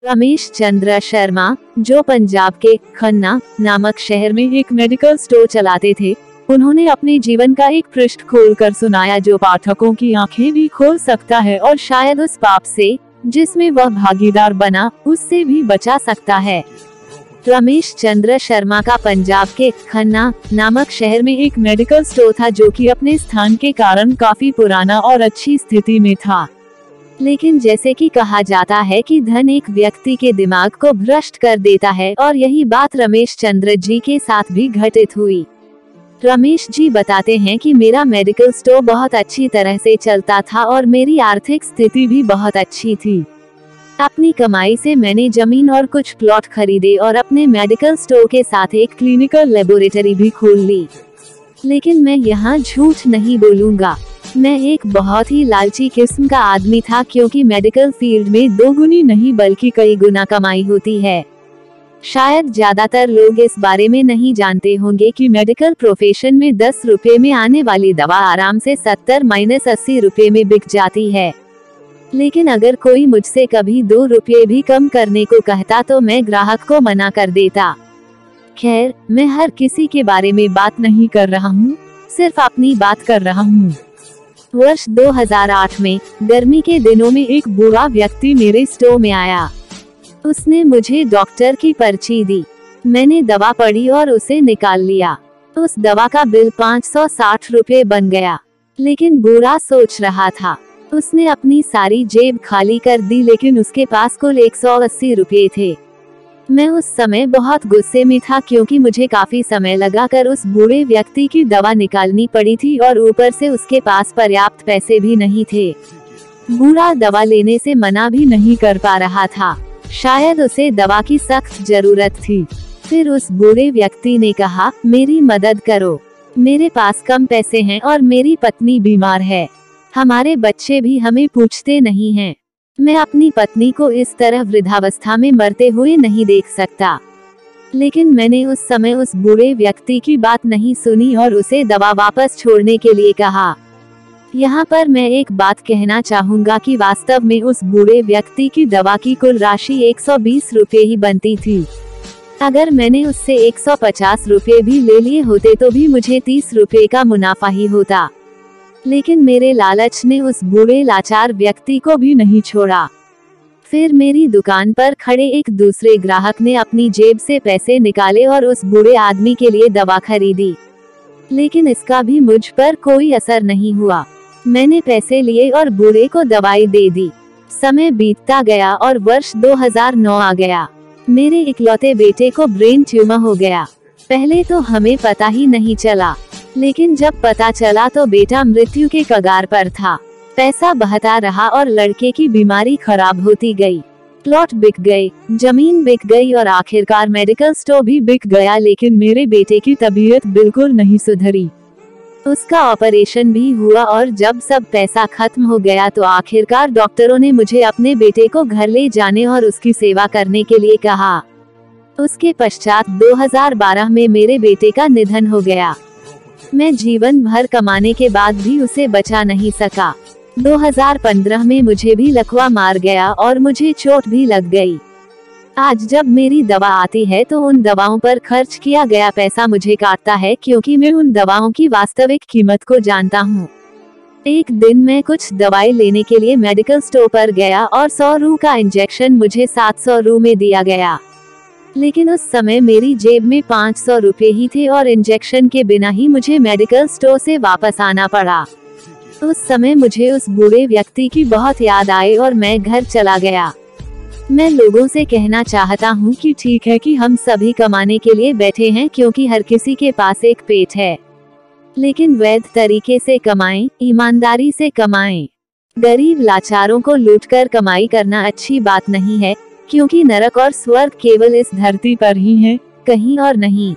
रमेश चंद्र शर्मा, जो पंजाब के खन्ना नामक शहर में एक मेडिकल स्टोर चलाते थे, उन्होंने अपने जीवन का एक पृष्ठ खोलकर सुनाया जो पाठकों की आंखें भी खोल सकता है और शायद उस पाप से जिसमें वह भागीदार बना उससे भी बचा सकता है। रमेश चंद्र शर्मा का पंजाब के खन्ना नामक शहर में एक मेडिकल स्टोर था जो कि अपने स्थान के कारण काफी पुराना और अच्छी स्थिति में था। लेकिन जैसे कि कहा जाता है कि धन एक व्यक्ति के दिमाग को भ्रष्ट कर देता है और यही बात रमेश चंद्र जी के साथ भी घटित हुई। रमेश जी बताते हैं कि मेरा मेडिकल स्टोर बहुत अच्छी तरह से चलता था और मेरी आर्थिक स्थिति भी बहुत अच्छी थी। अपनी कमाई से मैंने जमीन और कुछ प्लॉट खरीदे और अपने मेडिकल स्टोर के साथ एक क्लिनिकल लेबोरेटरी भी खोल ली। लेकिन मैं यहाँ झूठ नहीं बोलूँगा, मैं एक बहुत ही लालची किस्म का आदमी था, क्योंकि मेडिकल फील्ड में दोगुनी नहीं बल्कि कई गुना कमाई होती है। शायद ज्यादातर लोग इस बारे में नहीं जानते होंगे कि मेडिकल प्रोफेशन में 10 रुपए में आने वाली दवा आराम से 70-80 रुपए में बिक जाती है। लेकिन अगर कोई मुझसे कभी 2 रुपए भी कम करने को कहता तो मैं ग्राहक को मना कर देता। खैर, मैं हर किसी के बारे में बात नहीं कर रहा हूँ, सिर्फ अपनी बात कर रहा हूँ। वर्ष 2008 में गर्मी के दिनों में एक बूढ़ा व्यक्ति मेरे स्टोर में आया। उसने मुझे डॉक्टर की पर्ची दी। मैंने दवा पढ़ी और उसे निकाल लिया। उस दवा का बिल 560 रुपए बन गया। लेकिन बूढ़ा सोच रहा था। उसने अपनी सारी जेब खाली कर दी, लेकिन उसके पास कुल 180 रुपए थे। मैं उस समय बहुत गुस्से में था, क्योंकि मुझे काफी समय लगा कर उस बूढ़े व्यक्ति की दवा निकालनी पड़ी थी और ऊपर से उसके पास पर्याप्त पैसे भी नहीं थे। बूढ़ा दवा लेने से मना भी नहीं कर पा रहा था। शायद उसे दवा की सख्त जरूरत थी। फिर उस बूढ़े व्यक्ति ने कहा, मेरी मदद करो, मेरे पास कम पैसे हैं और मेरी पत्नी बीमार है। हमारे बच्चे भी हमें पूछते नहीं हैं। मैं अपनी पत्नी को इस तरह वृद्धावस्था में मरते हुए नहीं देख सकता। लेकिन मैंने उस समय उस बूढ़े व्यक्ति की बात नहीं सुनी और उसे दवा वापस छोड़ने के लिए कहा। यहाँ पर मैं एक बात कहना चाहूँगा कि वास्तव में उस बूढ़े व्यक्ति की दवा की कुल राशि 120 रुपए ही बनती थी। अगर मैंने उससे 150 रुपए भी ले लिए होते तो भी मुझे 30 रुपए का मुनाफा ही होता। लेकिन मेरे लालच ने उस बूढ़े लाचार व्यक्ति को भी नहीं छोड़ा। फिर मेरी दुकान पर खड़े एक दूसरे ग्राहक ने अपनी जेब से पैसे निकाले और उस बूढ़े आदमी के लिए दवा खरीदी। लेकिन इसका भी मुझ पर कोई असर नहीं हुआ। मैंने पैसे लिए और बूढ़े को दवाई दे दी। समय बीतता गया और वर्ष 2009 आ गया। मेरे इकलौते बेटे को ब्रेन ट्यूमर हो गया। पहले तो हमें पता ही नहीं चला, लेकिन जब पता चला तो बेटा मृत्यु के कगार पर था। पैसा बहता रहा और लड़के की बीमारी खराब होती गई। प्लॉट बिक गए, जमीन बिक गई और आखिरकार मेडिकल स्टोर भी बिक गया। लेकिन मेरे बेटे की तबीयत बिल्कुल नहीं सुधरी। उसका ऑपरेशन भी हुआ और जब सब पैसा खत्म हो गया तो आखिरकार डॉक्टरों ने मुझे अपने बेटे को घर ले जाने और उसकी सेवा करने के लिए कहा। उसके पश्चात 2012 में मेरे बेटे का निधन हो गया। मैं जीवन भर कमाने के बाद भी उसे बचा नहीं सका। 2015 में मुझे भी लकवा मार गया और मुझे चोट भी लग गई। आज जब मेरी दवा आती है तो उन दवाओं पर खर्च किया गया पैसा मुझे काटता है, क्योंकि मैं उन दवाओं की वास्तविक कीमत को जानता हूँ। एक दिन मैं कुछ दवाई लेने के लिए मेडिकल स्टोर पर गया और 100 रू का इंजेक्शन मुझे 700 रू में दिया गया। लेकिन उस समय मेरी जेब में 500 रुपए ही थे और इंजेक्शन के बिना ही मुझे मेडिकल स्टोर से वापस आना पड़ा। उस समय मुझे उस बूढ़े व्यक्ति की बहुत याद आई और मैं घर चला गया। मैं लोगों से कहना चाहता हूँ कि ठीक है कि हम सभी कमाने के लिए बैठे हैं, क्योंकि हर किसी के पास एक पेट है। लेकिन वैध तरीके से कमाएं, ईमानदारी से कमाएं। गरीब लाचारों को लूटकर कमाई करना अच्छी बात नहीं है, क्योंकि नरक और स्वर्ग केवल इस धरती पर ही है, कहीं और नहीं।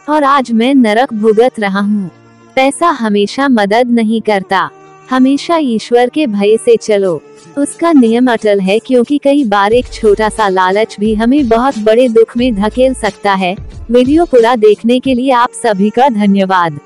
और आज मैं नरक भुगत रहा हूँ। पैसा हमेशा मदद नहीं करता। हमेशा ईश्वर के भय से चलो, उसका नियम अटल है, क्योंकि कई बार एक छोटा सा लालच भी हमें बहुत बड़े दुख में धकेल सकता है। वीडियो पूरा देखने के लिए आप सभी का धन्यवाद।